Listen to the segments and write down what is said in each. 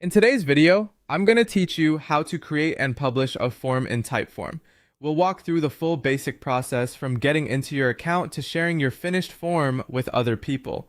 In today's video, I'm going to teach you how to create and publish a form in Typeform. We'll walk through the full basic process from getting into your account to sharing your finished form with other people.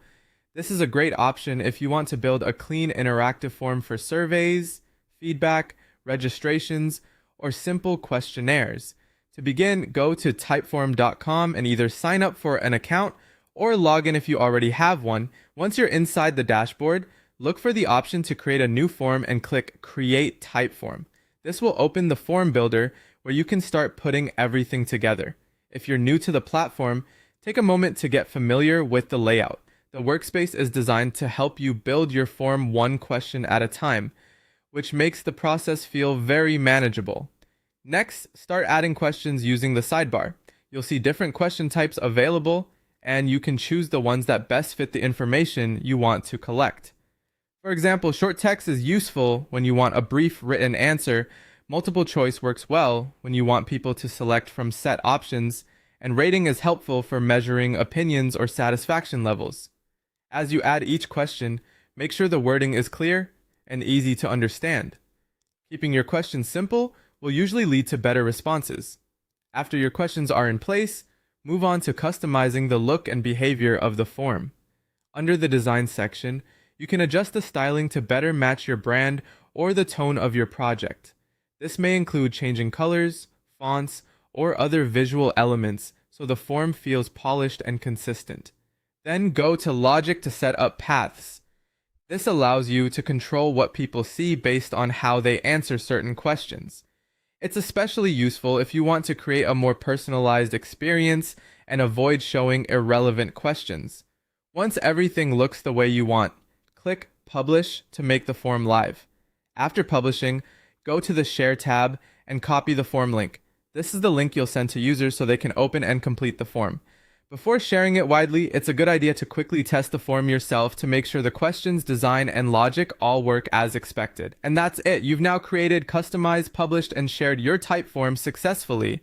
This is a great option if you want to build a clean interactive form for surveys, feedback, registrations, or simple questionnaires. To begin, go to typeform.com and either sign up for an account or log in if you already have one. Once you're inside the dashboard, look for the option to create a new form and click Create Typeform. This will open the form builder where you can start putting everything together. If you're new to the platform, take a moment to get familiar with the layout. The workspace is designed to help you build your form one question at a time, which makes the process feel very manageable. Next, start adding questions using the sidebar. You'll see different question types available, and you can choose the ones that best fit the information you want to collect. For example, short text is useful when you want a brief written answer. Multiple choice works well when you want people to select from set options, and rating is helpful for measuring opinions or satisfaction levels. As you add each question, make sure the wording is clear and easy to understand. Keeping your questions simple will usually lead to better responses. After your questions are in place, move on to customizing the look and behavior of the form. Under the Design section, you can adjust the styling to better match your brand or the tone of your project. This may include changing colors, fonts, or other visual elements so the form feels polished and consistent. Then go to Logic to set up paths. This allows you to control what people see based on how they answer certain questions. It's especially useful if you want to create a more personalized experience and avoid showing irrelevant questions. Once everything looks the way you want, click Publish to make the form live. After publishing, go to the Share tab and copy the form link. This is the link you'll send to users so they can open and complete the form. Before sharing it widely, it's a good idea to quickly test the form yourself to make sure the questions, design, and logic all work as expected. And that's it. You've now created, customized, published, and shared your Typeform successfully.